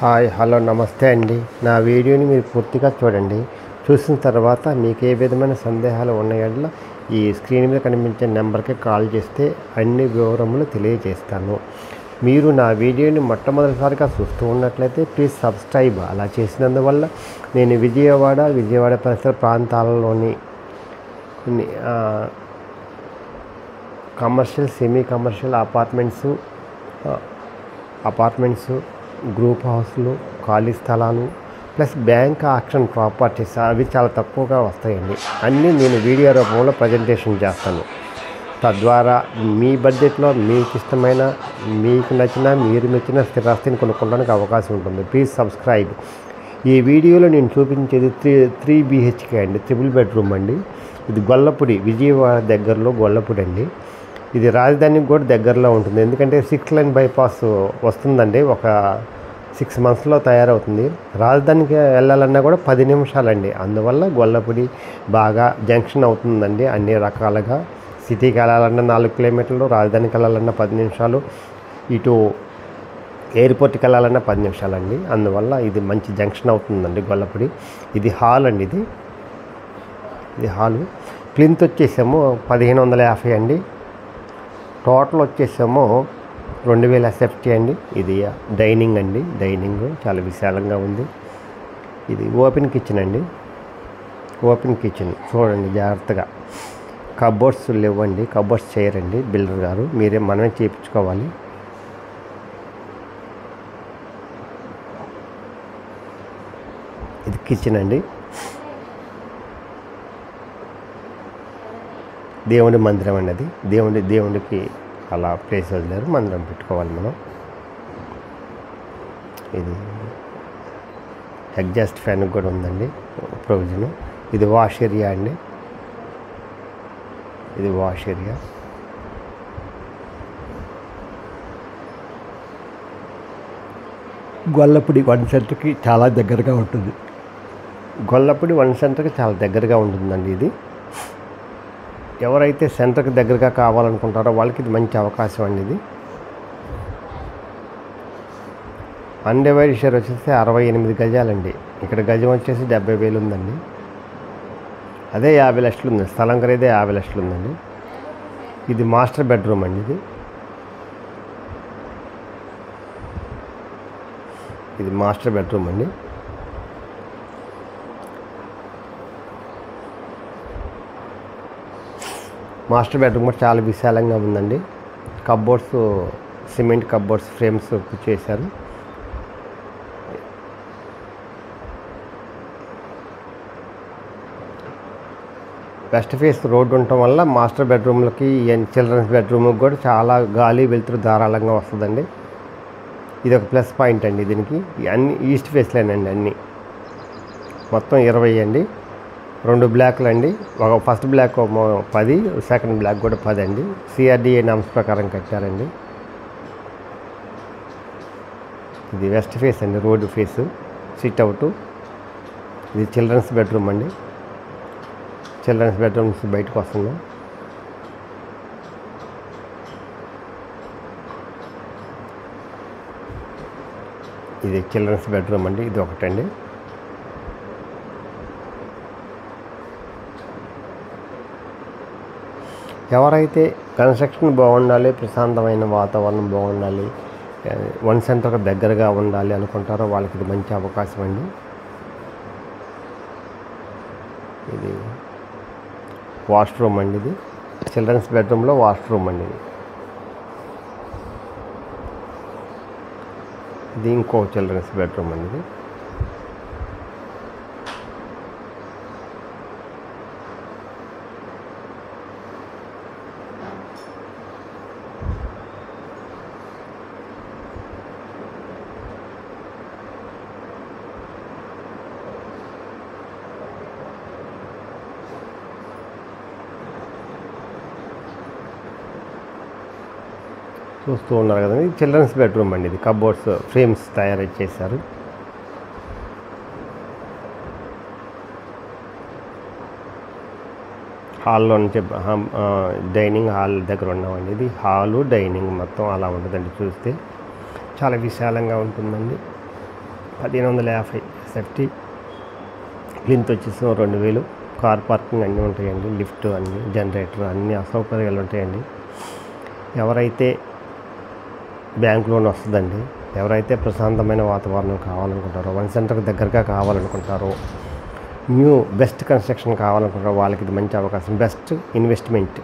Hi hello నమస్తే అండి. నా వీడియోని మీరు పూర్తిగా చూడండి. చూసిన తర్వాత మీకు ఏ విధమైన సందేహాలు ఉన్నాయో ఈ స్క్రీన్ మీద కనిపించే నెంబర్కి కాల్ చేస్తే అన్ని వివరములు తెలియజేస్తాను. మీరు నా వీడియోని మొట్టమొదటిసారిగా చూస్తూ ఉన్నట్లయితే ప్లీజ్ సబ్స్క్రైబ్. అలా చేసినందువల్ల నేను విజయవాడ పరిసర ప్రాంతాలలోని కొన్ని commercial semi commercial apartments group హౌస్లు ఖాళీ స్థలాలు ప్లస్ బ్యాంక్ ఆక్షన్ ప్రాపర్టీస్ అవి చాలా తక్కువగా వస్తాయండి. అన్నీ నేను వీడియో రూపంలో ప్రజెంటేషన్ చేస్తాను. తద్వారా మీ బడ్జెట్లో మీకు ఇష్టమైన మీకు నచ్చిన మీరు మెచ్చిన స్థిరాస్తిని కొనుక్కోవడానికి అవకాశం ఉంటుంది. Please subscribe. ఈ వీడియోలో నేను చూపించేది 3 BHK అండి, ట్రిపుల్ బెడ్రూమ్ అండి. ఇది గొల్లపూడి, విజయవాడ దగ్గరలో గొల్లపూడి అండి. ఇది రాజధానికి కూడా దగ్గరలో ఉంటుంది. ఎందుకంటే 6 లైన్ బైపాస్ వస్తుందండి. ఒక 6 monthsలో తయారవుతుంది. రాజధానికి వెళ్ళాలన్నా కూడా 10 నిమిషాలండి. అందువల్ల గొల్లపూడి బాగా జంక్షన్ అవుతుందండి అన్ని రకాలుగా. సిటీకి వెళ్ళాలన్నా 4 కిలోమీటర్లు, రాజధానికి వెళ్ళాలన్నా 10 నిమిషాలు, ఇటు ఎయిర్పోర్ట్కి వెళ్ళాలన్నా 10 నిమిషాలండి. అందువల్ల ఇది మంచి జంక్షన్ అవుతుందండి గొల్లపూడి. ఇది హాల్ అండి. ఇది హాలు. ప్లింత్ వచ్చేసాము 1550 అండి. టోటల్ వచ్చేసాము 2000 SFT అండి. ఇది డైనింగ్ అండి. డైనింగ్ చాలా విశాలంగా ఉంది. ఇది ఓపెన్ కిచెన్ అండి. ఓపెన్ కిచెన్ చూడండి జాగ్రత్తగా. కబోర్డ్స్ లేవండి, కబోర్డ్స్ చేయరండి బిల్డర్ గారు, మనమే చేయించుకోవాలి. ఇది కిచెన్ అండి. దేవుడి మందిరం అండి. అది దేవుడికి అలా ప్లేస్ వదిలేరు, మందిరం పెట్టుకోవాలి మనం. ఇది ఎగ్జాస్ట్ ఫ్యాన్ కూడా ఉందండి ప్రొవిజను. ఇది వాష్ ఏరియా అండి. ఇది వాష్ ఏరియా. గొల్లపూడి 1 సెంటర్కి చాలా దగ్గరగా ఉంటుంది. గొల్లపూడి 1 సెంటర్కి చాలా దగ్గరగా ఉంటుందండి. ఇది ఎవరైతే సెంటర్కి దగ్గరగా కావాలనుకుంటారో వాళ్ళకి ఇది మంచి అవకాశం అండి. ఇది అన్డివైడెడ్ షేర్ వచ్చేసి 68 గజాలండి. ఇక్కడ గజం వచ్చేసి 70,000 ఉందండి. అదే 50 లక్షలు ఉంది. స్థలం ఖరీదే 50 లక్షలు ఉందండి. ఇది మాస్టర్ బెడ్రూమ్ అండి. ఇది మాస్టర్ బెడ్రూమ్ అండి. మాస్టర్ బెడ్రూమ్ కూడా చాలా విశాలంగా ఉందండి. కబోర్డ్స్ సిమెంట్ కబోర్డ్స్ ఫ్రేమ్స్ చేశారు. వెస్ట్ ఫేస్ రోడ్డు ఉండటం వల్ల మాస్టర్ బెడ్రూమ్లకి చిల్డ్రన్స్ బెడ్రూమ్కి కూడా చాలా గాలి వెలుతురు ధారాళంగా వస్తుందండి. ఇది ఒక ప్లస్ పాయింట్ అండి. దీనికి అన్ని ఈస్ట్ ఫేస్లేనండి. అన్నీ మొత్తం 20 అండి. 2 బ్లాక్లు అండి. ఒక ఫస్ట్ బ్లాక్ 10, సెకండ్ బ్లాక్ కూడా 10 అండి. CRDA నామ్స్ ప్రకారం కట్టారండి. ఇది వెస్ట్ ఫేస్ అండి, రోడ్డు ఫేసు, సిట్ అవుట్. ఇది చిల్డ్రన్స్ బెడ్రూమ్ అండి. చిల్డ్రన్స్ బెడ్రూమ్స్ బయటకు వస్తున్నాం. ఇది చిల్డ్రన్స్ బెడ్రూమ్ అండి. ఇది ఒకటండి. ఎవరైతే కన్స్ట్రక్షన్ బాగుండాలి, ప్రశాంతమైన వాతావరణం బాగుండాలి, 1 సెంటర్కి దగ్గరగా ఉండాలి అనుకుంటారో వాళ్ళకి ఇది మంచి అవకాశం అండి. ఇది వాష్రూమ్ అండి. ఇది చిల్డ్రన్స్ బెడ్రూమ్లో వాష్రూమ్ అండి. ఇది ఇంకో చిల్డ్రన్స్ బెడ్రూమ్ అండి. ఇది చూస్తూ ఉన్నారు కదండి. చిల్డ్రన్స్ బెడ్రూమ్ అండి. ఇది కబోర్డ్స్ ఫ్రేమ్స్ తయారు చేశారు. హాల్లో నుంచి డైనింగ్ హాల్ దగ్గర ఉన్నామండి. ఇది హాలు డైనింగ్ మొత్తం అలా ఉంటుందండి. చూస్తే చాలా విశాలంగా ఉంటుందండి. 1550 ఎస్ఎఫ్టీ. ప్లింత్ వచ్చేసి 2000. కార్ పార్కింగ్ అన్నీ ఉంటాయండి, లిఫ్ట్ అన్నీ, జనరేటర్ అన్నీ అసౌకర్యాలు ఉంటాయండి. ఎవరైతే బ్యాంక్ లోన్ వస్తుందండి, ఎవరైతే ప్రశాంతమైన వాతావరణం కావాలనుకుంటారో, వన్ సెంటర్కి దగ్గరగా కావాలనుకుంటారో, న్యూ బెస్ట్ కన్స్ట్రక్షన్ కావాలనుకుంటారో వాళ్ళకి ఇది మంచి అవకాశం, బెస్ట్ ఇన్వెస్ట్మెంట్.